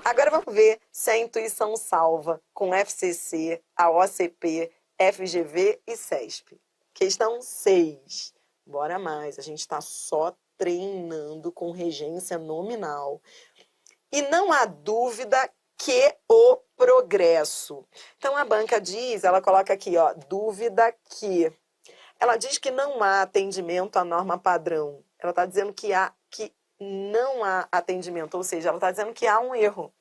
Agora vamos ver se a intuição salva com FCC, a OCP, FGV e CESP. Questão 6. Bora mais, a gente está só treinando com regência nominal. E não há dúvida que o progresso. Então a banca diz, ela coloca aqui, ó, dúvida que. Ela diz que não há atendimento à norma padrão. Ela está dizendo que não há atendimento, ou seja, ela está dizendo que há um erro.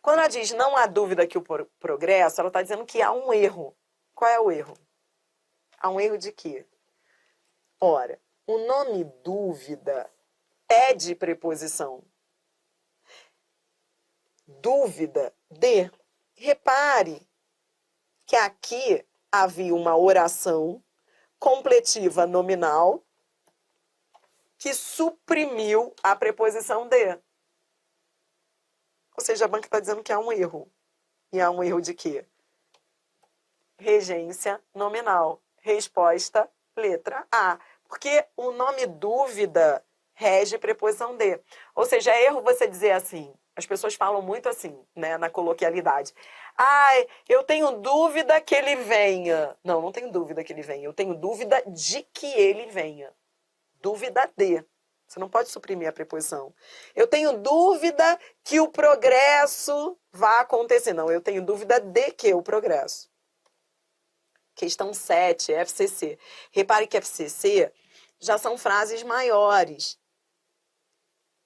Quando ela diz não há dúvida que o progresso, ela está dizendo que há um erro. Qual é o erro? Há um erro de quê? Ora, o nome dúvida é de preposição. Dúvida de. Repare que aqui havia uma oração completiva nominal que suprimiu a preposição de. Ou seja, a banca está dizendo que há um erro. E há um erro de quê? Regência nominal. Resposta, letra A. Porque o nome dúvida rege preposição de. Ou seja, é erro você dizer assim. As pessoas falam muito assim, né, na coloquialidade. Ai, eu tenho dúvida que ele venha. Não, não tenho dúvida que ele venha. Eu tenho dúvida de que ele venha. Dúvida de. Você não pode suprimir a preposição. Eu tenho dúvida que o progresso vá acontecer. Não, eu tenho dúvida de que o progresso. Questão 7, FCC. Repare que FCC já são frases maiores.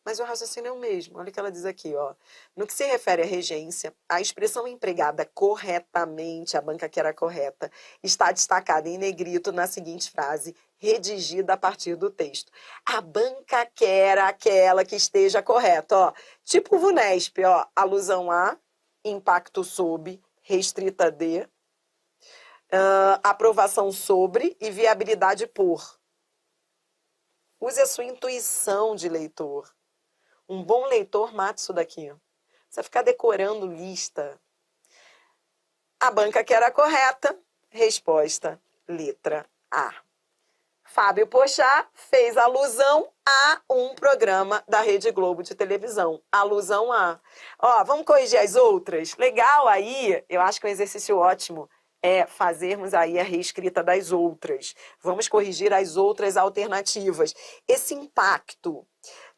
Mas o raciocínio é o mesmo. Olha o que ela diz aqui, ó. No que se refere à regência, a expressão empregada corretamente, a banca que era correta, está destacada em negrito na seguinte frase, redigida a partir do texto. A banca quer aquela que esteja correta, ó. Tipo o VUNESP, ó. Alusão a, impacto sob, restrita de, aprovação sobre e viabilidade por. Use a sua intuição de leitor. Um bom leitor mata isso daqui. Você vai ficar decorando lista. A banca que era correta, resposta, letra A. Fábio Pochá fez alusão a um programa da Rede Globo de televisão. Alusão a. Ó, vamos corrigir as outras? Legal aí, eu acho que um exercício ótimo é fazermos aí a reescrita das outras. Vamos corrigir as outras alternativas. Esse impacto.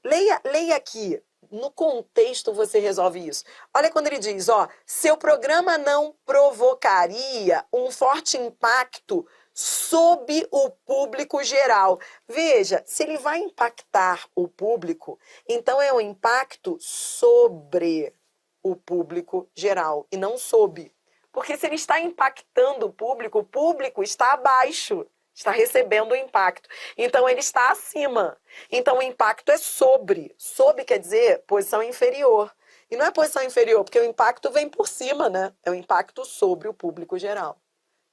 Leia aqui. No contexto você resolve isso. Olha quando ele diz, ó, seu programa não provocaria um forte impacto sob o público geral. Veja, se ele vai impactar o público, então é um impacto sobre o público geral e não sob. Porque se ele está impactando o público está abaixo. Está recebendo o impacto. Então, ele está acima. Então, o impacto é sobre. Sobre quer dizer posição inferior. E não é posição inferior, porque o impacto vem por cima, né? É o impacto sobre o público geral.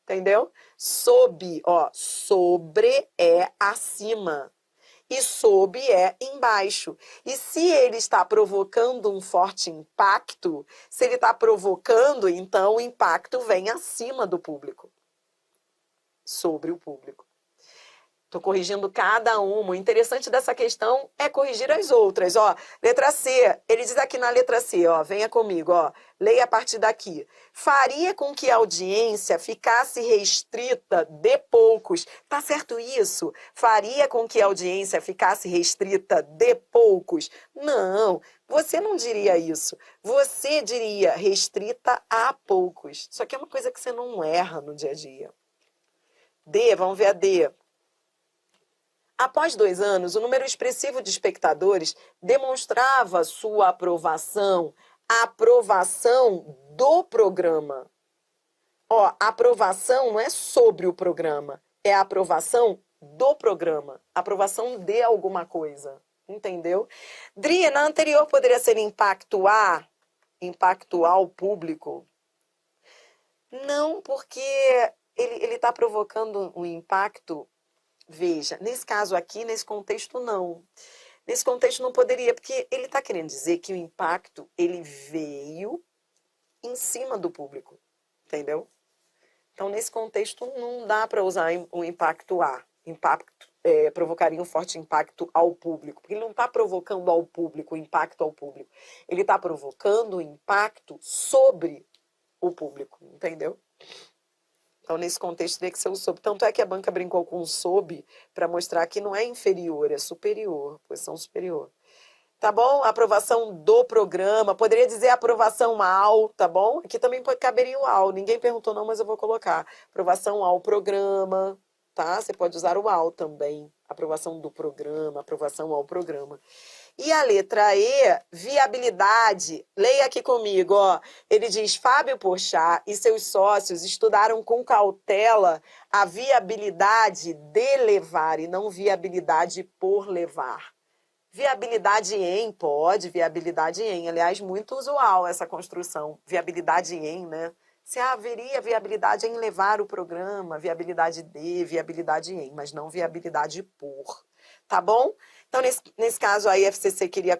Entendeu? Sob, ó. Sobre é acima. E sob é embaixo. E se ele está provocando um forte impacto, se ele está provocando, então o impacto vem acima do público. Sobre o público. Estou corrigindo cada uma. O interessante dessa questão é corrigir as outras. Ó, letra C, ele diz aqui na letra C, ó, venha comigo, ó, leia a partir daqui. Faria com que a audiência ficasse restrita de poucos. Tá certo isso? Faria com que a audiência ficasse restrita de poucos? Não, você não diria isso. Você diria restrita a poucos. Isso aqui é uma coisa que você não erra no dia a dia. D, vamos ver a D. Após 2 anos, o número expressivo de espectadores demonstrava sua aprovação, a aprovação do programa. Ó, a aprovação não é sobre o programa, é a aprovação do programa, aprovação de alguma coisa, entendeu? Dri, na anterior poderia ser impactuar o público? Não, porque ele está provocando um impacto. Veja, nesse caso aqui, nesse contexto, não. Nesse contexto não poderia, porque ele está querendo dizer que o impacto, ele veio em cima do público, entendeu? Então, nesse contexto, não dá para usar o impacto A, impacto provocaria um forte impacto ao público. Porque ele não está provocando ao público, o impacto ao público. Ele está provocando o impacto sobre o público, entendeu? Então, nesse contexto, teria que ser o sob. Tanto é que a banca brincou com o sob para mostrar que não é inferior, é superior, posição superior. Tá bom? Aprovação do programa. Poderia dizer aprovação ao, tá bom? Aqui também caberia o ao. Ninguém perguntou não, mas eu vou colocar. Aprovação ao programa, tá? Você pode usar o ao também. Aprovação do programa, aprovação ao programa. E a letra E, viabilidade. Leia aqui comigo, ó. Ele diz, Fábio Porchat e seus sócios estudaram com cautela a viabilidade de levar e não viabilidade por levar. Viabilidade em, pode, viabilidade em. Aliás, muito usual essa construção. Viabilidade em, né? Se haveria viabilidade em levar o programa, viabilidade de, viabilidade em, mas não viabilidade por. Tá bom? Então, nesse caso, a IFCC queria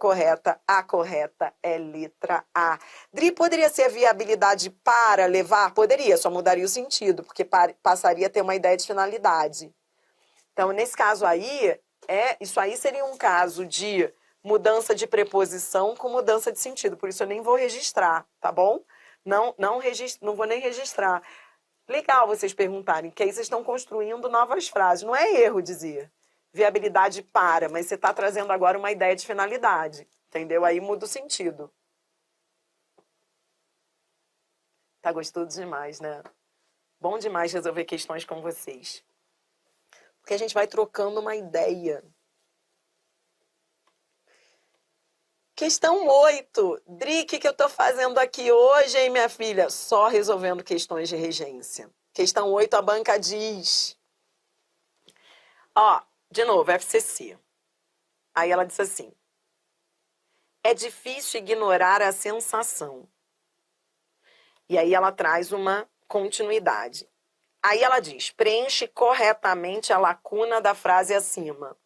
a correta é letra A. Dri, poderia ser viabilidade para levar? Poderia, só mudaria o sentido, porque passaria a ter uma ideia de finalidade. Então, nesse caso aí, isso aí seria um caso de mudança de preposição com mudança de sentido. Por isso eu nem vou registrar, tá bom? Não vou nem registrar. Legal vocês perguntarem, que aí vocês estão construindo novas frases. Não é erro dizer viabilidade para, mas você está trazendo agora uma ideia de finalidade, entendeu? Aí muda o sentido. Tá gostoso demais, né? Bom demais resolver questões com vocês. Porque a gente vai trocando uma ideia. Questão 8. Dri, o que eu estou fazendo aqui hoje, hein, minha filha? Só resolvendo questões de regência. Questão 8, a banca diz... Ó, de novo, FCC. Aí ela disse assim. É difícil ignorar a sensação. E aí ela traz uma continuidade. Aí ela diz, preenche corretamente a lacuna da frase acima.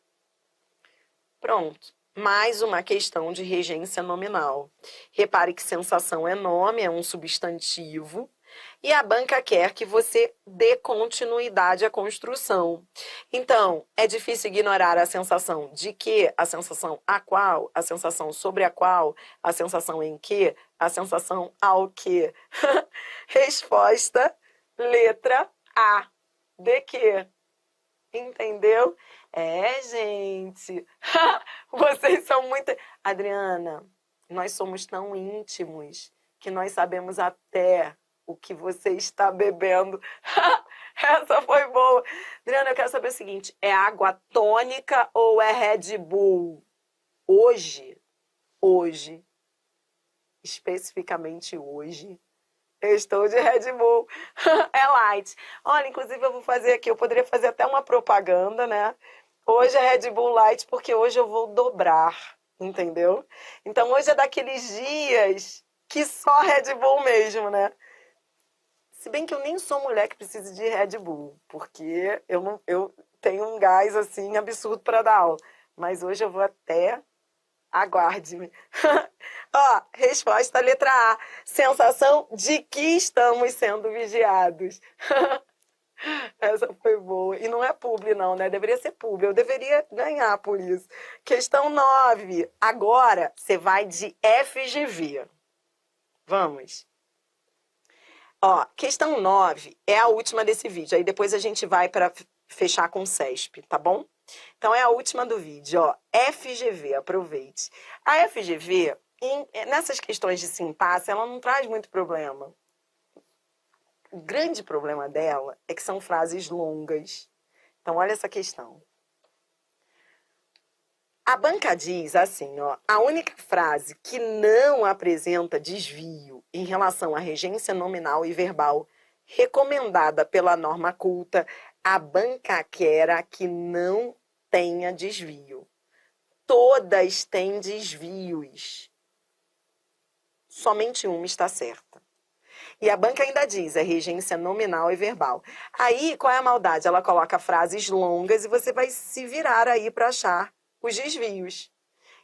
Pronto. Mais uma questão de regência nominal. Repare que sensação é nome, é um substantivo. E a banca quer que você dê continuidade à construção. Então, é difícil ignorar a sensação de que, a sensação a qual, a sensação sobre a qual, a sensação em que, a sensação ao que. Resposta, letra A. De que? Entendeu? Gente, vocês são muito... Adriana, nós somos tão íntimos que nós sabemos até o que você está bebendo. Essa foi boa. Adriana, eu quero saber o seguinte, é água tônica ou é Red Bull? Hoje, especificamente hoje, eu estou de Red Bull. É light. Olha, inclusive eu vou fazer aqui, eu poderia fazer até uma propaganda, né? Hoje é Red Bull Light porque hoje eu vou dobrar, entendeu? Então hoje é daqueles dias que só Red Bull mesmo, né? Se bem que eu nem sou mulher que precisa de Red Bull, porque eu tenho um gás assim absurdo para dar aula. Mas hoje eu vou até... Aguarde-me. Ó, resposta letra A. Sensação de que estamos sendo vigiados. Essa foi boa. E não é publi, não, né? Deveria ser publi. Eu deveria ganhar por isso. Questão 9. Agora, você vai de FGV. Vamos. Ó, questão 9 é a última desse vídeo. Aí depois a gente vai para fechar com o CESP, tá bom? Então, é a última do vídeo, ó. FGV, aproveite. A FGV, nessas questões de sintaxe, ela não traz muito problema. O grande problema dela é que são frases longas. Então, olha essa questão. A banca diz assim, ó, a única frase que não apresenta desvio em relação à regência nominal e verbal recomendada pela norma culta, a banca quer que não tenha desvio. Todas têm desvios. Somente uma está certa. E a banca ainda diz, é regência nominal e verbal. Aí, qual é a maldade? Ela coloca frases longas e você vai se virar aí para achar os desvios.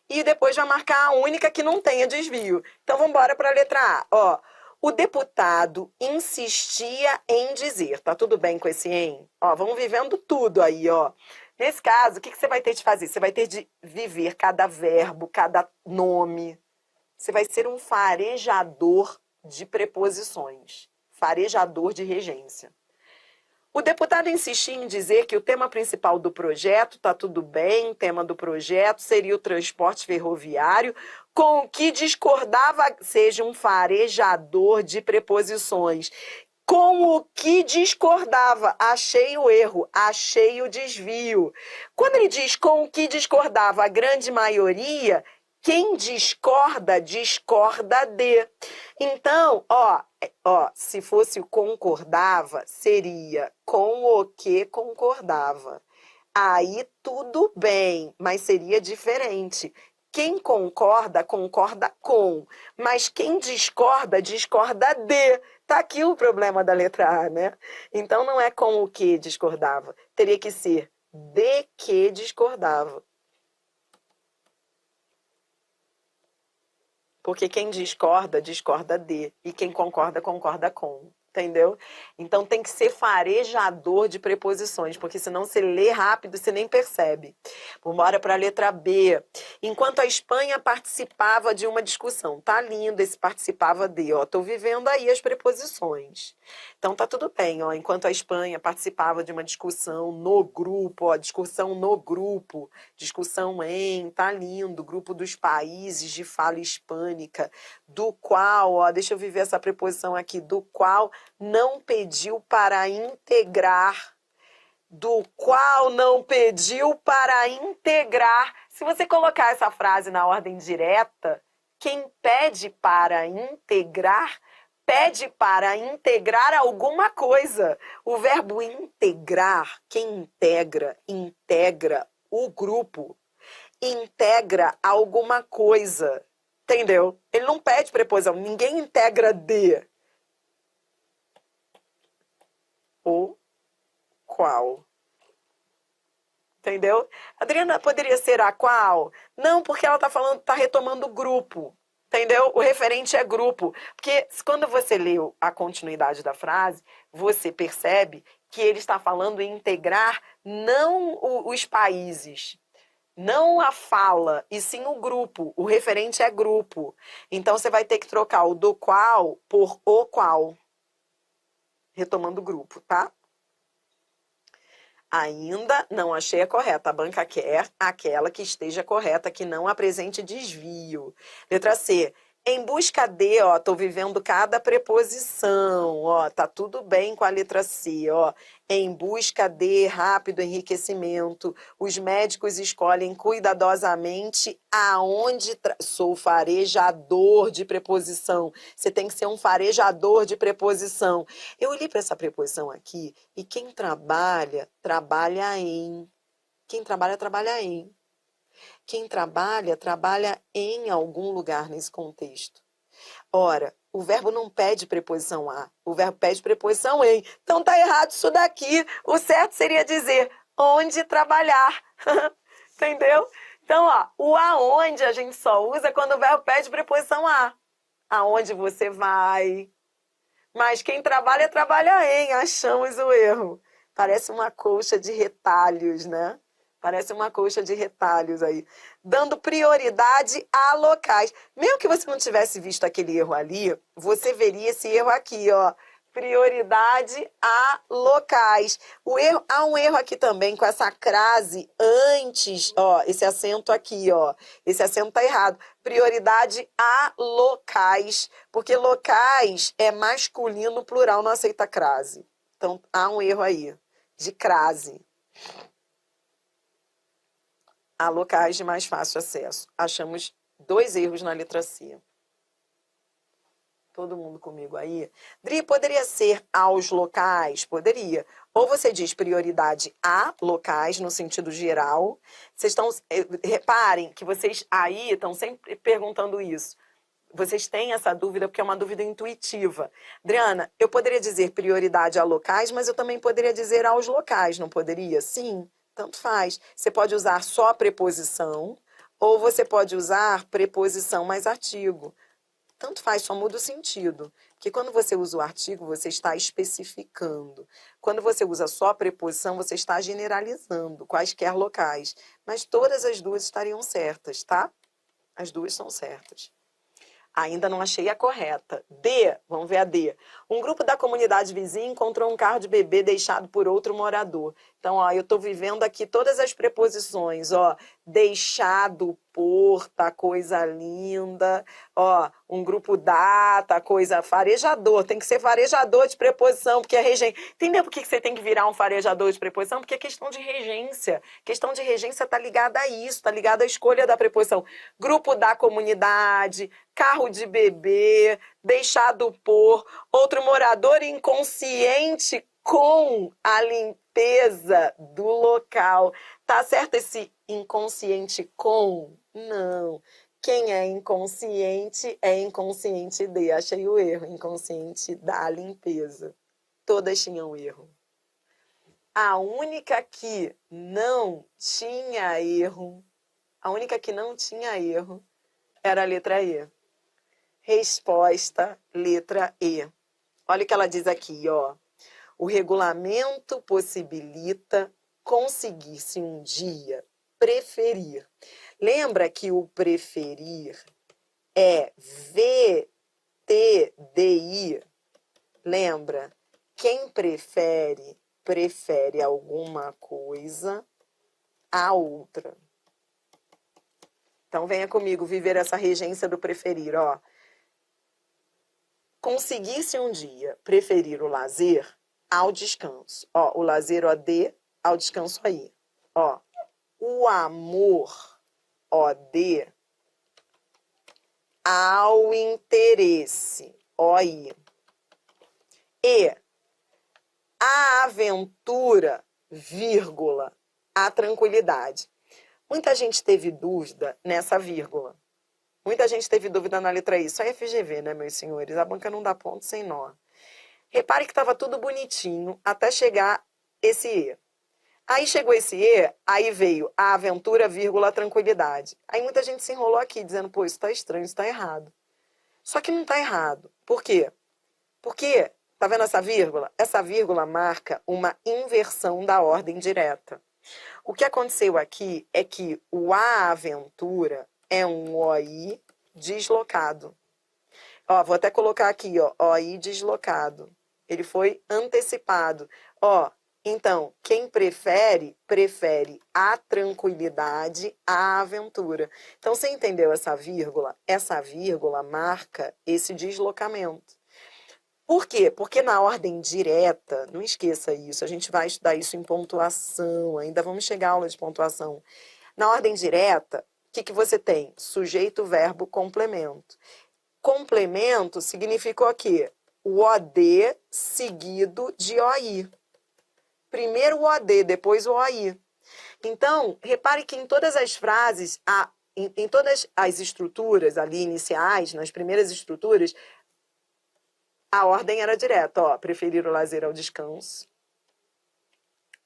E depois vai marcar a única que não tenha desvio. Então, vamos embora para a letra A. Ó, o deputado insistia em dizer. Tá tudo bem com esse em? Ó, vamos vivendo tudo aí, ó. Nesse caso, o que você vai ter de fazer? Você vai ter de viver cada verbo, cada nome. Você vai ser um farejador de preposições, farejador de regência. O deputado insistia em dizer que o tema principal do projeto, tá tudo bem, o tema do projeto seria o transporte ferroviário, com o que discordava, seja um farejador de preposições. Com o que discordava, achei o erro, achei o desvio. Quando ele diz com o que discordava a grande maioria, quem discorda, discorda de. Então, se fosse o concordava, seria com o que concordava. Aí tudo bem, mas seria diferente. Quem concorda, concorda com, mas quem discorda, discorda de. Tá aqui o problema da letra A, né? Então não é com o que discordava, teria que ser de que discordava. Porque quem discorda, discorda de. E quem concorda, concorda com. Entendeu? Então tem que ser farejador de preposições, porque senão você lê rápido, você nem percebe. Vamos para a letra B. Enquanto a Espanha participava de uma discussão. Tá lindo esse participava de, ó. Tô vivendo aí as preposições. Então tá tudo bem, ó. Enquanto a Espanha participava de uma discussão no grupo, ó. Discussão no grupo, discussão em, tá lindo. Grupo dos países de fala hispânica, do qual, ó, deixa eu viver essa preposição aqui, do qual não pediu para integrar, do qual não pediu para integrar. Se você colocar essa frase na ordem direta, quem pede para integrar, pede para integrar alguma coisa. O verbo integrar, quem integra, integra o grupo, integra alguma coisa. Entendeu? Ele não pede preposição, ninguém integra de. O qual. Entendeu? Adriana, poderia ser a qual? Não, porque ela tá retomando o grupo. Entendeu? O referente é grupo. Porque quando você lê a continuidade da frase, você percebe que ele está falando em integrar não os países, não a fala, e sim o grupo. O referente é grupo. Então você vai ter que trocar o do qual por o qual. Retomando o grupo, tá? Ainda não achei a correta. A banca quer aquela que esteja correta, que não apresente desvio. Letra C. Em busca de, ó, tô vivendo cada preposição, ó, tá tudo bem com a letra C, ó. Em busca de rápido enriquecimento, os médicos escolhem cuidadosamente aonde sou farejador de preposição. Você tem que ser um farejador de preposição. Eu olhei para essa preposição aqui e quem trabalha, trabalha em. Quem trabalha, trabalha em. Quem trabalha, trabalha em algum lugar nesse contexto. Ora, o verbo não pede preposição a, o verbo pede preposição em. Então tá errado isso daqui. O certo seria dizer onde trabalhar. Entendeu? Então, ó, o aonde a gente só usa quando o verbo pede preposição a. Aonde você vai. Mas quem trabalha, trabalha em. Achamos o erro. Parece uma colcha de retalhos, né? Parece uma colcha de retalhos aí. Dando prioridade a locais. Mesmo que você não tivesse visto aquele erro ali, você veria esse erro aqui, ó. Prioridade a locais. Há um erro aqui também com essa crase antes, ó, esse acento aqui, ó. Esse acento tá errado. Prioridade a locais, porque locais é masculino plural, não aceita crase. Então, há um erro aí de crase. A locais de mais fácil acesso. Achamos 2 erros na letra C. Todo mundo comigo aí? Dri, poderia ser aos locais? Poderia. Ou você diz prioridade a locais, no sentido geral. Vocês estão... Reparem que vocês aí estão sempre perguntando isso. Vocês têm essa dúvida porque é uma dúvida intuitiva. Adriana, eu poderia dizer prioridade a locais, mas eu também poderia dizer aos locais, não poderia? Sim. Tanto faz. Você pode usar só preposição ou você pode usar preposição mais artigo. tanto faz, só muda o sentido. Porque quando você usa o artigo, você está especificando. Quando você usa só a preposição, você está generalizando quaisquer locais. Mas todas as duas estariam certas, tá? As duas são certas. Ainda não achei a correta. D, vamos ver a D. Um grupo da comunidade vizinha encontrou um carro de bebê deixado por outro morador. Então, ó, eu estou vivendo aqui todas as preposições, ó. Deixado por, tá coisa linda. Ó, um grupo dá, tá coisa farejador. Tem que ser farejador de preposição, porque é regência. Entendeu por que você tem que virar um farejador de preposição? Porque é questão de regência. Questão de regência tá ligada a isso, tá ligada à escolha da preposição. Grupo da comunidade, carro de bebê, deixado por, outro morador inconsciente com a limpeza do local. Tá certo esse inconsciente com? Não. Quem é inconsciente de. Achei o erro. Inconsciente da limpeza. Todas tinham erro. A única que não tinha erro, era a letra E. Resposta, letra E. Olha o que ela diz aqui, ó. O regulamento possibilita conseguir-se um dia preferir. Lembra que o preferir é VTDI? Lembra? Quem prefere, prefere alguma coisa a outra. Então, venha comigo viver essa regência do preferir, ó. Conseguir-se um dia preferir o lazer ao descanso. Ó, o lazer OD ao descanso aí. Ó, o amor OD ao interesse OI. E a aventura, vírgula, a tranquilidade. Muita gente teve dúvida nessa vírgula. Muita gente teve dúvida na letra I. Isso é FGV, né, meus senhores? A banca não dá ponto sem nó. Repare que estava tudo bonitinho até chegar esse E. Aí chegou esse E, aí veio a aventura, vírgula, a tranquilidade. Aí muita gente se enrolou aqui, dizendo, pô, isso tá estranho, isso tá errado. Só que não tá errado. Por quê? Porque, tá vendo essa vírgula? Essa vírgula marca uma inversão da ordem direta. O que aconteceu aqui é que o a aventura é um OI deslocado. Ó, vou até colocar aqui, ó, OI deslocado. Ele foi antecipado. Ó, então, quem prefere, prefere a tranquilidade à aventura. Então, você entendeu essa vírgula? Essa vírgula marca esse deslocamento. Por quê? Porque na ordem direta, não esqueça isso, a gente vai estudar isso em pontuação, ainda vamos chegar à aula de pontuação. Na ordem direta, o que você tem? Sujeito, verbo, complemento. Complemento significa o quê? O OD seguido de OI. Primeiro o OD, depois o OI. Então, repare que em todas as frases, em todas as estruturas ali iniciais, nas primeiras estruturas, a ordem era direta, ó, preferir o lazer ao descanso.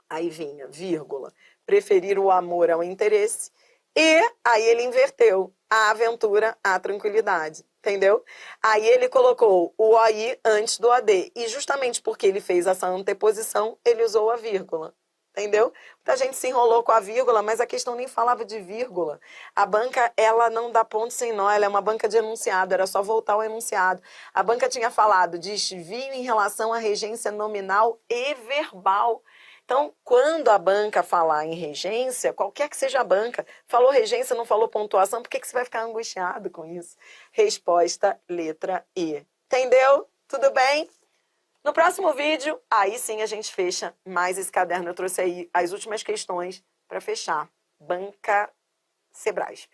Aí vinha, vírgula, preferir o amor ao interesse. E aí ele inverteu a aventura à tranquilidade, entendeu? Aí ele colocou o OI antes do AD. E justamente porque ele fez essa anteposição, ele usou a vírgula. Entendeu? Muita gente se enrolou com a vírgula, mas a questão nem falava de vírgula. A banca, ela não dá ponto sem nó, ela é uma banca de enunciado, era só voltar ao enunciado. A banca tinha falado de desvio em relação à regência nominal e verbal. Então, quando a banca falar em regência, qualquer que seja a banca, falou regência, não falou pontuação, por que você vai ficar angustiado com isso? Resposta, letra E. Entendeu? Tudo bem? No próximo vídeo, aí sim a gente fecha mais esse caderno. Eu trouxe aí as últimas questões para fechar. Banca Sebrasp.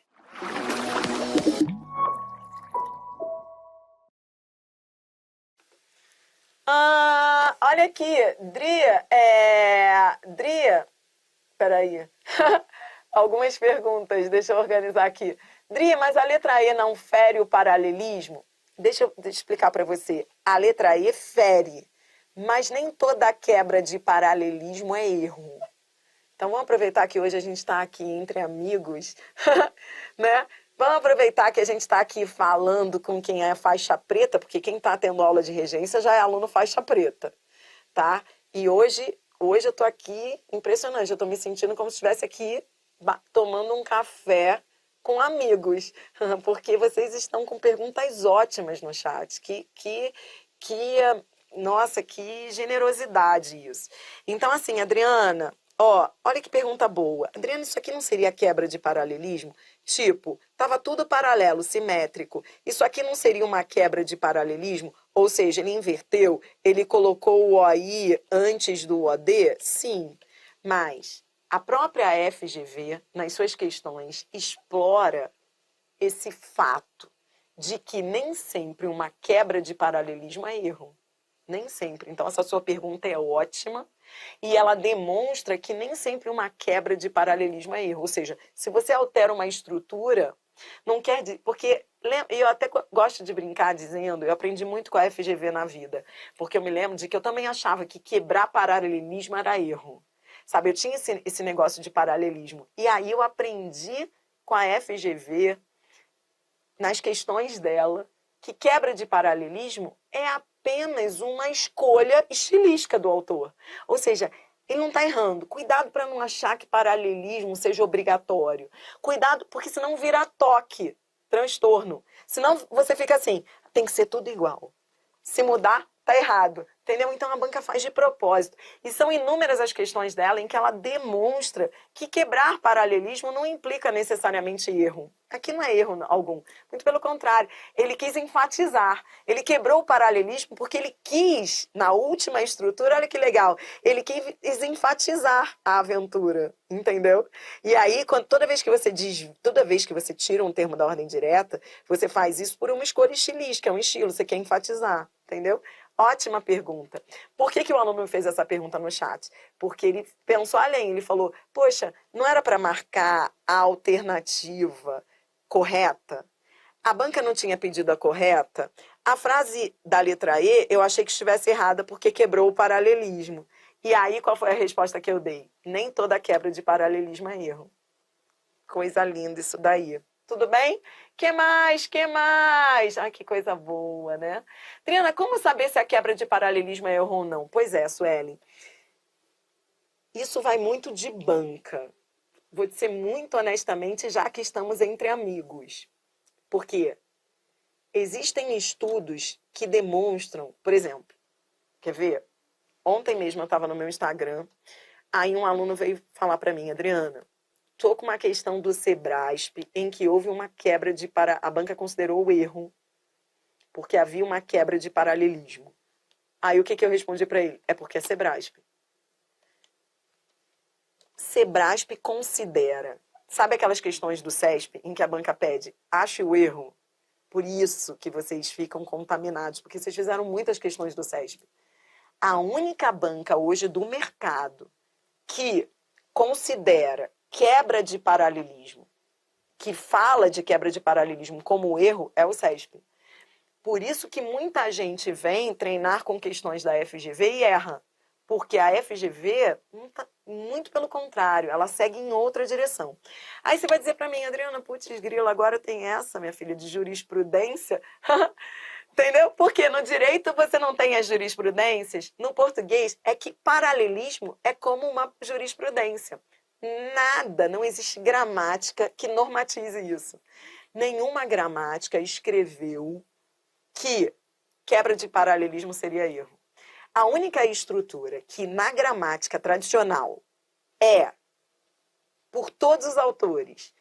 Olha aqui, Dria, Dria, peraí, algumas perguntas, deixa eu organizar aqui. Dria, mas a letra E não fere o paralelismo? Deixa eu explicar para você. A letra E fere, mas nem toda quebra de paralelismo é erro. Então, vamos aproveitar que hoje a gente está aqui entre amigos, né? Vamos aproveitar que a gente está aqui falando com quem é faixa preta, porque quem está tendo aula de regência já é aluno faixa preta, tá? E hoje eu tô aqui, impressionante, eu tô me sentindo como se estivesse aqui tomando um café com amigos, porque vocês estão com perguntas ótimas no chat, nossa, que generosidade isso. Então, assim, Adriana, ó, olha que pergunta boa. Adriana, isso aqui não seria quebra de paralelismo? Tipo, tava tudo paralelo, simétrico. Isso aqui não seria uma quebra de paralelismo? Ou seja, ele inverteu, ele colocou o OI antes do OD? Sim, mas a própria FGV, nas suas questões, explora esse fato de que nem sempre uma quebra de paralelismo é erro. Nem sempre. Então, essa sua pergunta é ótima e ela demonstra que nem sempre uma quebra de paralelismo é erro. Ou seja, se você altera uma estrutura, não quer dizer... Porque eu até gosto de brincar dizendo, eu aprendi muito com a FGV na vida, porque eu me lembro de que eu também achava que quebrar paralelismo era erro. Sabe, eu tinha esse negócio de paralelismo. E aí eu aprendi com a FGV, nas questões dela, que quebra de paralelismo é apenas uma escolha estilística do autor. Ou seja, ele não está errando. Cuidado para não achar que paralelismo seja obrigatório. Cuidado, porque senão vira toque, transtorno. Senão você fica assim, tem que ser tudo igual. Se mudar, tá errado. Entendeu? Então a banca faz de propósito. E são inúmeras as questões dela em que ela demonstra que quebrar paralelismo não implica necessariamente erro. Aqui não é erro algum. Muito pelo contrário. Ele quis enfatizar. Ele quebrou o paralelismo porque ele quis, na última estrutura, olha que legal, ele quis enfatizar a aventura. Entendeu? E aí, toda vez que você tira um termo da ordem direta, você faz isso por uma escolha estilística, é um estilo, você quer enfatizar. Entendeu? Ótima pergunta. Por que o aluno fez essa pergunta no chat? Porque ele pensou além, ele falou, poxa, não era para marcar a alternativa correta? A banca não tinha pedido a correta? A frase da letra E, eu achei que estivesse errada porque quebrou o paralelismo. E aí, qual foi a resposta que eu dei? Nem toda quebra de paralelismo é erro. Coisa linda isso daí. Tudo bem? Que mais? Que mais? Ai, que coisa boa, né? Triana, como saber se a quebra de paralelismo é erro ou não? Pois é, Suelen. Isso vai muito de banca. Vou dizer muito honestamente, já que estamos entre amigos. Porque existem estudos que demonstram, por exemplo, quer ver? Ontem mesmo eu estava no meu Instagram, aí um aluno veio falar para mim, Adriana, estou com uma questão do Sebrasp em que houve uma quebra de a banca considerou o erro, porque havia uma quebra de paralelismo. Aí o que eu respondi para ele? É porque é Sebrasp. Sebrasp considera. Sabe aquelas questões do CESP em que a banca pede, ache o erro? Por isso que vocês ficam contaminados, porque vocês fizeram muitas questões do CESP. A única banca hoje do mercado que considera quebra de paralelismo, que fala de quebra de paralelismo como erro, é o CESP. Por isso que muita gente vem treinar com questões da FGV e erra. Porque a FGV, muito pelo contrário, ela segue em outra direção. Aí você vai dizer para mim, Adriana, putz, grilo, agora tem essa, minha filha, de jurisprudência. Entendeu? Porque no direito você não tem as jurisprudências. No português, é que paralelismo é como uma jurisprudência. Nada, não existe gramática que normatize isso. Nenhuma gramática escreveu que quebra de paralelismo seria erro. A única estrutura que na gramática tradicional é, por todos os autores,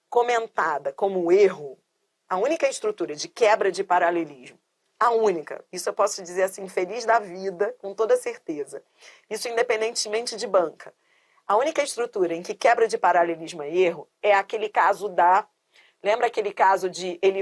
comentada como erro, a única estrutura de quebra de paralelismo, a única, isso eu posso dizer assim, feliz da vida, com toda certeza, isso independentemente de banca, a única estrutura em que quebra de paralelismo é erro é aquele caso da... Lembra aquele caso de ele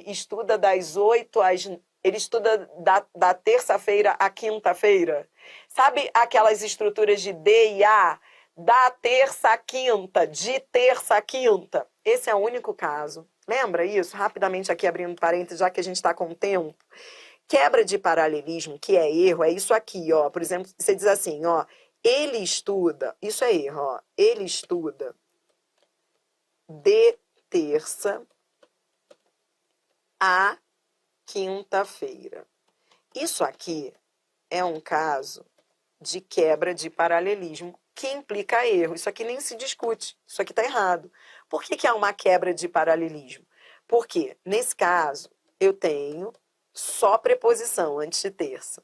estuda das 8 às... Ele estuda da terça-feira à quinta-feira? Sabe aquelas estruturas de D e A? Da terça à quinta, de terça à quinta. Esse é o único caso. Lembra isso? Rapidamente aqui abrindo parênteses, já que a gente está com tempo. Quebra de paralelismo, que é erro, é isso aqui, ó. Por exemplo, você diz assim, ó. Ele estuda, isso é erro, ó. Ele estuda de terça à quinta-feira. Isso aqui é um caso de quebra de paralelismo que implica erro. Isso aqui nem se discute. Isso aqui está errado. Por que é uma quebra de paralelismo? Porque, nesse caso, eu tenho só preposição antes de terça.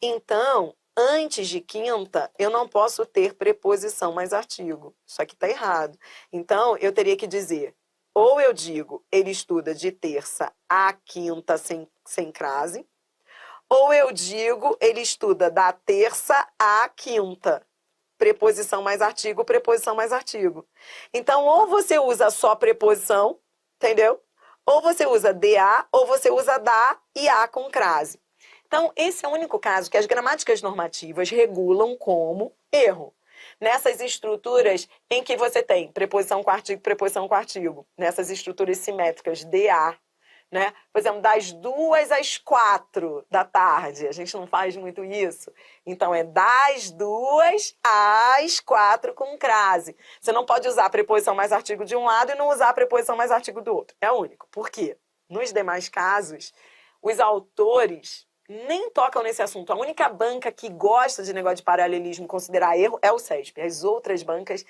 Então, antes de quinta, eu não posso ter preposição mais artigo. Isso aqui está errado. Então, eu teria que dizer, ou eu digo, ele estuda de terça à quinta sem crase, ou eu digo, ele estuda da terça à quinta. Preposição mais artigo, preposição mais artigo. Então, ou você usa só preposição, entendeu? Ou você usa DA, ou você usa da e a com crase. Então, esse é o único caso que as gramáticas normativas regulam como erro. Nessas estruturas em que você tem preposição com artigo, nessas estruturas simétricas DA, né? Por exemplo, das 2 às 4 da tarde. A gente não faz muito isso. Então, é das 2 às 4 com crase. Você não pode usar a preposição mais artigo de um lado e não usar a preposição mais artigo do outro. É único. Por quê? Nos demais casos, os autores nem tocam nesse assunto. A única banca que gosta de negócio de paralelismo considerar erro é o CESP. As outras bancas...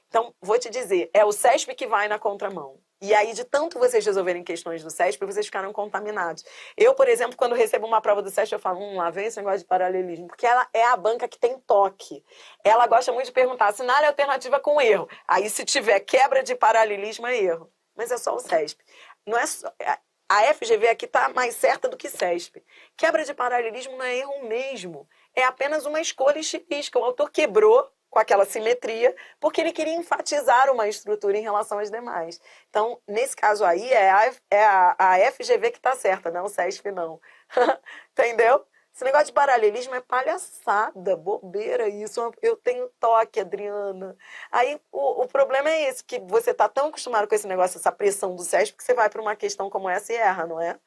Então, vou te dizer, é o CESP que vai na contramão. E aí, de tanto vocês resolverem questões do CESP, vocês ficaram contaminados. Eu, por exemplo, quando recebo uma prova do CESP, eu falo, lá vem esse negócio de paralelismo, porque ela é a banca que tem toque. Ela gosta muito de perguntar, assinale a alternativa com erro. Aí, se tiver quebra de paralelismo, é erro. Mas é só o CESP. Não é só... A FGV aqui está mais certa do que CESP. Quebra de paralelismo não é erro mesmo. É apenas uma escolha estilística. O autor quebrou com aquela simetria, porque ele queria enfatizar uma estrutura em relação às demais. Então, nesse caso aí, é a FGV que está certa, não o CESP não. Entendeu? Esse negócio de paralelismo é palhaçada, bobeira isso. Eu tenho toque, Adriana. Aí, o problema é esse, que você está tão acostumado com esse negócio, essa pressão do CESP, que você vai para uma questão como essa e erra, não é?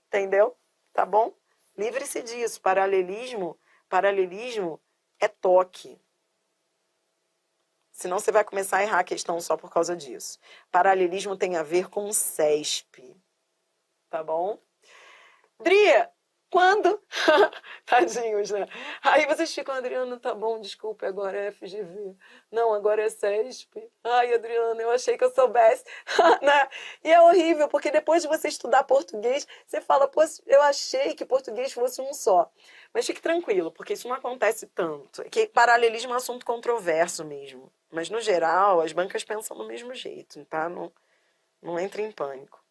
Entendeu? Tá bom? Livre-se disso. Paralelismo é toque. Senão você vai começar a errar a questão só por causa disso. Paralelismo tem a ver com CESP. Tá bom? Dri, quando... Tadinhos, né? Aí vocês ficam, Adriana, tá bom, desculpa, agora é FGV. Não, agora é CESP. Ai, Adriana, eu achei que eu soubesse. Né? E é horrível, porque depois de você estudar português, você fala, pô, eu achei que português fosse um só. Mas fique tranquilo, porque isso não acontece tanto. É que paralelismo é um assunto controverso mesmo. Mas, no geral, as bancas pensam do mesmo jeito, tá? Não entre em pânico.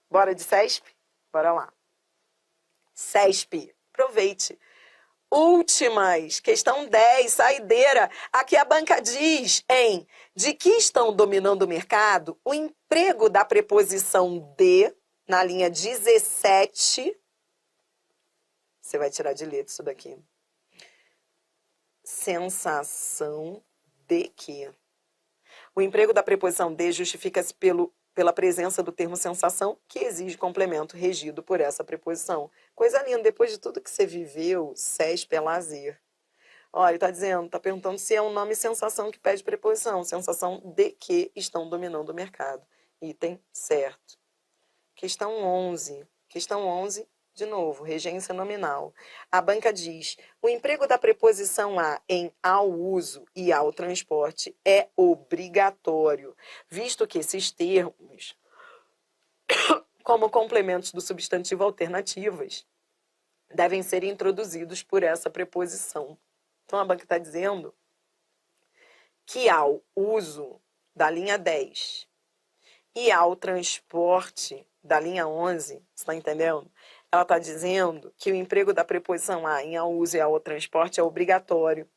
Bora de CESP? Bora lá. CESP, aproveite. Últimas, questão 10, saideira. Aqui a banca diz de que estão dominando o mercado o emprego da preposição de, na linha 17. Você vai tirar de letra isso daqui. Sensação de que. O emprego da preposição de justifica-se pela presença do termo sensação, que exige complemento regido por essa preposição. Coisa linda, depois de tudo que você viveu, CESP é lazer. Olha, está perguntando se é um nome sensação que pede preposição. Sensação de que estão dominando o mercado. Item certo. Questão 11. Questão 11, de novo, regência nominal. A banca diz, o emprego da preposição a em ao uso e ao transporte é obrigatório, visto que esses termos, como complementos do substantivo alternativas, devem ser introduzidos por essa preposição. Então, a banca está dizendo que ao uso da linha 10 e ao transporte da linha 11, você está entendendo? Ela está dizendo que o emprego da preposição a em ao uso e ao transporte é obrigatório,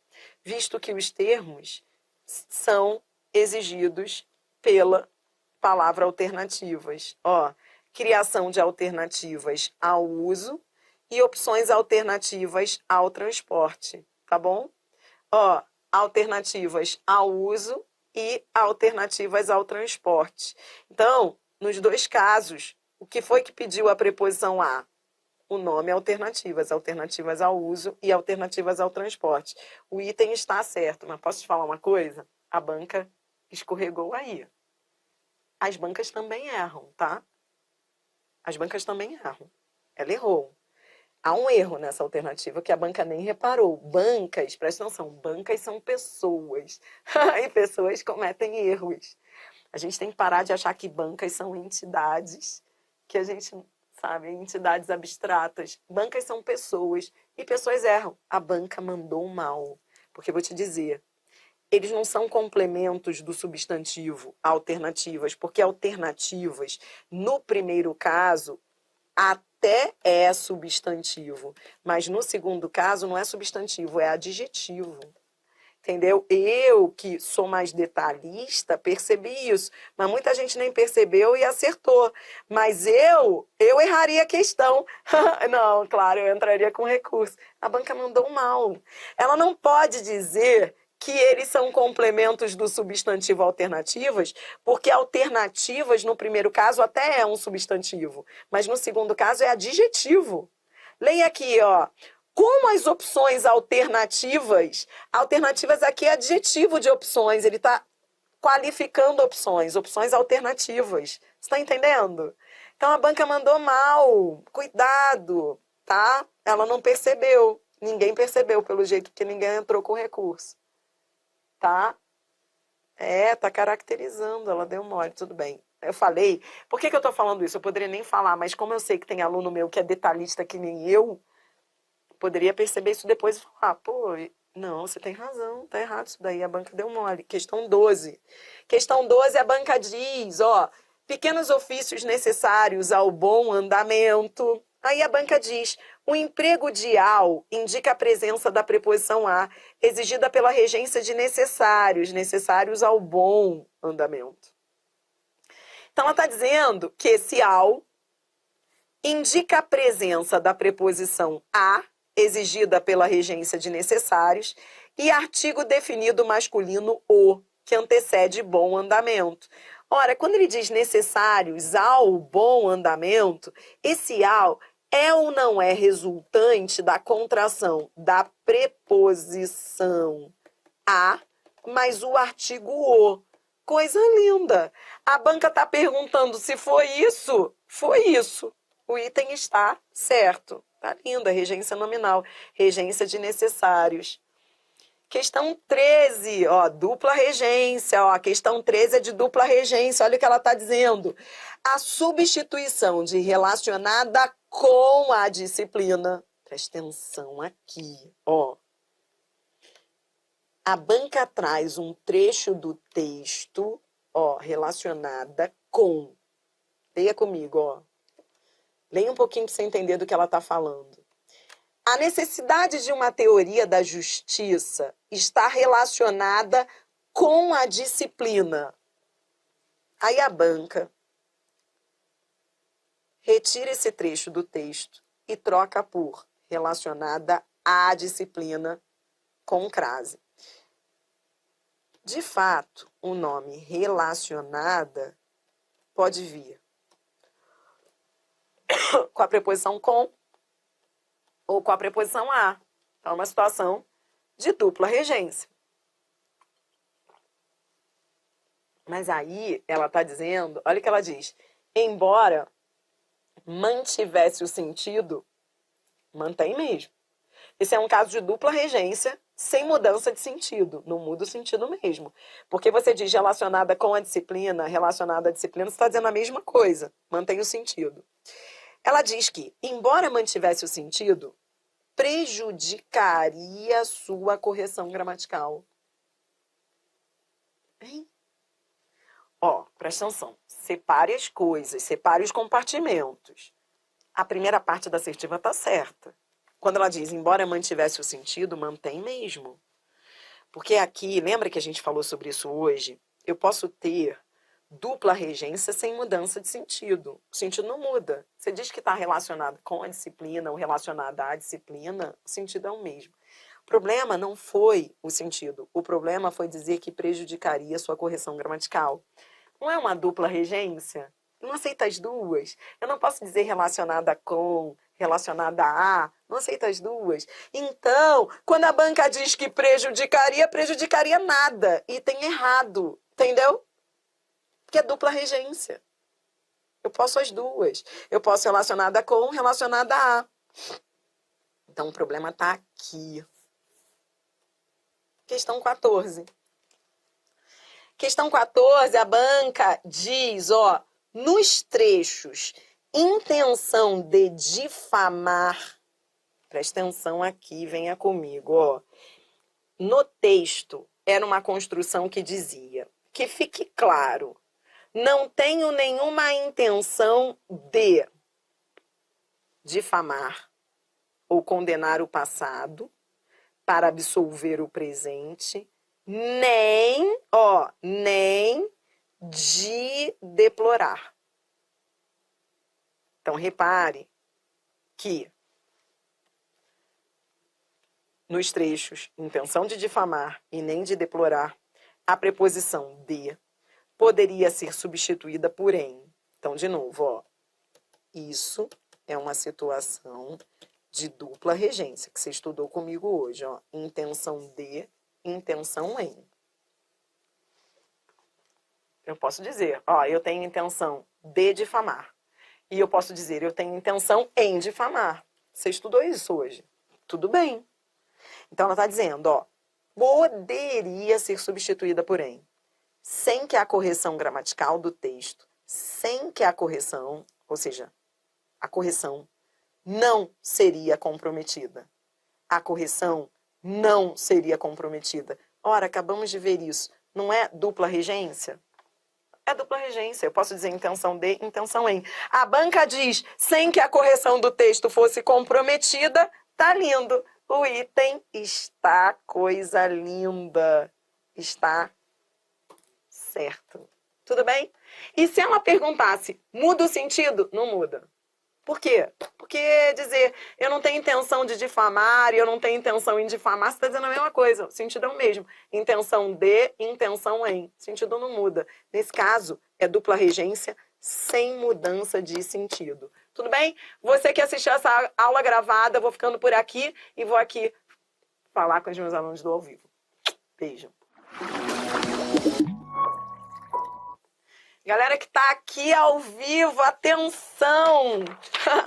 visto que os termos são exigidos pela palavra alternativas. Ó, criação de alternativas ao uso e opções alternativas ao transporte, tá bom? Ó, alternativas ao uso e alternativas ao transporte. Então, nos dois casos, o que foi que pediu a preposição a? O nome alternativas ao uso e alternativas ao transporte. O item está certo, mas posso te falar uma coisa? A banca escorregou aí. as bancas também erram, tá? As bancas também erram. Ela errou. Há um erro nessa alternativa que a banca nem reparou. Bancas, presta atenção, bancas são pessoas. E pessoas cometem erros. A gente tem que parar de achar que bancas são entidades que a gente, sabe, entidades abstratas. Bancas são pessoas e pessoas erram. A banca mandou mal. Porque eu vou te dizer, eles não são complementos do substantivo alternativas, porque alternativas, no primeiro caso, até é substantivo, mas no segundo caso não é substantivo, é adjetivo. Entendeu? Eu, que sou mais detalhista, percebi isso, mas muita gente nem percebeu e acertou. Mas eu erraria a questão. Não, claro, eu entraria com recurso. A banca mandou mal. Ela não pode dizer que eles são complementos do substantivo alternativas, porque alternativas, no primeiro caso, até é um substantivo, mas no segundo caso é adjetivo. Leia aqui, ó. Como as opções alternativas aqui é adjetivo de opções, ele está qualificando opções alternativas. Você está entendendo? Então a banca mandou mal, cuidado, tá? Ela não percebeu, ninguém percebeu pelo jeito, porque ninguém entrou com recurso, tá? Tá caracterizando, ela deu mole, tudo bem. Eu falei, por que eu estou falando isso? Eu poderia nem falar, mas como eu sei que tem aluno meu que é detalhista que nem eu, poderia perceber isso depois e falar, pô, não, você tem razão, tá errado isso daí, a banca deu mole. Questão 12. Questão 12, a banca diz, ó, pequenos ofícios necessários ao bom andamento. Aí a banca diz, o emprego de ao indica a presença da preposição a, exigida pela regência de necessários ao bom andamento. Então ela está dizendo que esse ao indica a presença da preposição a, exigida pela regência de necessários, e artigo definido masculino o, que antecede bom andamento. Ora, quando ele diz necessários ao bom andamento, esse ao é ou não é resultante da contração da preposição a, mais o artigo o. Coisa linda! A banca está perguntando se foi isso. Foi isso. O item está certo. Tá linda, regência nominal, regência de necessários. Questão 13, ó, dupla regência, ó, a questão 13 é de dupla regência, olha o que ela está dizendo. A substituição de relacionada com a disciplina, presta atenção aqui, ó. A banca traz um trecho do texto, ó, relacionada com. Leia comigo, ó. Leia um pouquinho para você entender do que ela está falando. A necessidade de uma teoria da justiça está relacionada com a disciplina. Aí a banca retira esse trecho do texto e troca por relacionada à disciplina com crase. De fato, o nome relacionada pode vir com a preposição com ou com a preposição a. Então, é uma situação de dupla regência. Mas aí, ela está dizendo, olha o que ela diz, embora mantivesse o sentido, mantém mesmo. Esse é um caso de dupla regência sem mudança de sentido, não muda o sentido mesmo. Porque você diz relacionada com a disciplina, relacionada à disciplina, você está dizendo a mesma coisa, mantém o sentido. Ela diz que, embora mantivesse o sentido, prejudicaria sua correção gramatical. Hein? Ó, presta atenção. Separe as coisas, separe os compartimentos. A primeira parte da assertiva está certa. Quando ela diz, embora mantivesse o sentido, mantém mesmo. Porque aqui, lembra que a gente falou sobre isso hoje? Eu posso ter dupla regência sem mudança de sentido. O sentido não muda. Você diz que está relacionado com a disciplina ou relacionado à disciplina, o sentido é o mesmo. O problema não foi o sentido. O problema foi dizer que prejudicaria sua correção gramatical. Não é uma dupla regência? Não aceita as duas. Eu não posso dizer relacionada com, relacionada a. Não aceita as duas. Então, quando a banca diz que prejudicaria, prejudicaria nada. E tem errado. Entendeu? Porque é dupla regência. Eu posso as duas. Eu posso relacionada com, relacionada a. Então, o problema está aqui. Questão 14. Questão 14, a banca diz, ó, nos trechos, intenção de difamar, presta atenção aqui, venha comigo, ó. No texto, era uma construção que dizia, que fique claro, não tenho nenhuma intenção de difamar ou condenar o passado para absolver o presente, nem de deplorar. Então, repare que nos trechos, intenção de difamar e nem de deplorar, a preposição de poderia ser substituída por em. Então, de novo, ó, isso é uma situação de dupla regência, que você estudou comigo hoje, ó, intenção de, intenção em. Eu posso dizer, ó, eu tenho intenção de difamar. E eu posso dizer, eu tenho intenção em difamar. Você estudou isso hoje. Tudo bem. Então, ela está dizendo, ó, poderia ser substituída por em, sem que a correção gramatical do texto, sem que a correção, ou seja, a correção não seria comprometida. A correção não seria comprometida. Ora, acabamos de ver isso. Não é dupla regência? É dupla regência. Eu posso dizer intenção de, intenção em. A banca diz, sem que a correção do texto fosse comprometida, tá lindo. O item está coisa linda. Está certo. Tudo bem? E se ela perguntasse, muda o sentido? Não muda. Por quê? Porque dizer, eu não tenho intenção de difamar e eu não tenho intenção em difamar, você está dizendo a mesma coisa, o sentido é o mesmo. Intenção de, intenção em. O sentido não muda. Nesse caso, é dupla regência sem mudança de sentido. Tudo bem? Você que assistiu essa aula gravada, eu vou ficando por aqui e vou aqui falar com os meus alunos do ao vivo. Beijo. Galera que tá aqui ao vivo, atenção!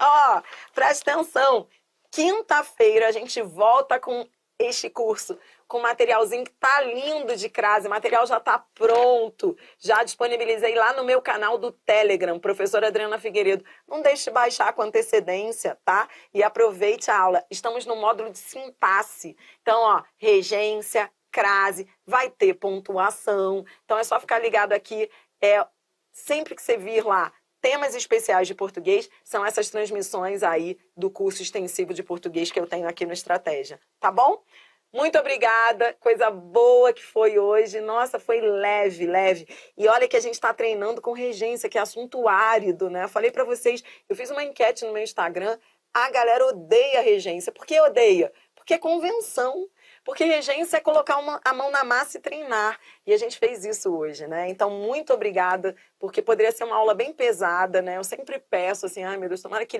Ó, presta atenção. Quinta-feira a gente volta com este curso, com materialzinho que tá lindo de crase. O material já tá pronto. Já disponibilizei lá no meu canal do Telegram, professora Adriana Figueiredo. Não deixe de baixar com antecedência, tá? E aproveite a aula. Estamos no módulo de sintaxe. Então, ó, regência, crase, vai ter pontuação. Então é só ficar ligado aqui. Sempre que você vir lá, temas especiais de português, são essas transmissões aí do curso extensivo de português que eu tenho aqui no Estratégia, tá bom? Muito obrigada, coisa boa que foi hoje. Nossa, foi leve, leve. E olha que a gente está treinando com regência, que é assunto árido, né? Eu falei para vocês, eu fiz uma enquete no meu Instagram, a galera odeia regência. Por que odeia? Porque é convenção. Porque regência é colocar a mão na massa e treinar. E a gente fez isso hoje, né? Então, muito obrigada, porque poderia ser uma aula bem pesada, né? Eu sempre peço assim, ai meu Deus, tomara que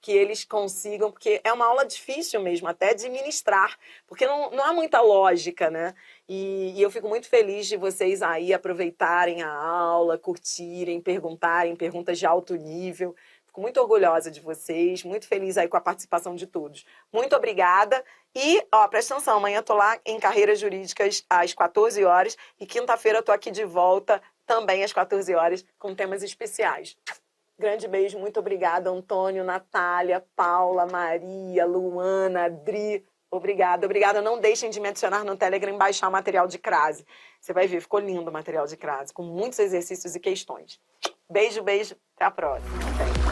eles consigam, porque é uma aula difícil mesmo, até de ministrar, porque não há muita lógica, né? E eu fico muito feliz de vocês aí aproveitarem a aula, curtirem, perguntarem, perguntas de alto nível. Fico muito orgulhosa de vocês, muito feliz aí com a participação de todos. Muito obrigada. E, ó, presta atenção, amanhã eu tô lá em Carreiras Jurídicas às 14 horas e quinta-feira eu tô aqui de volta também às 14 horas com temas especiais. Grande beijo, muito obrigada, Antônio, Natália, Paula, Maria, Luana, Adri. Obrigada, obrigada. Não deixem de me adicionar no Telegram e baixar o material de crase. Você vai ver, ficou lindo o material de crase, com muitos exercícios e questões. Beijo, beijo. Até a próxima. Até.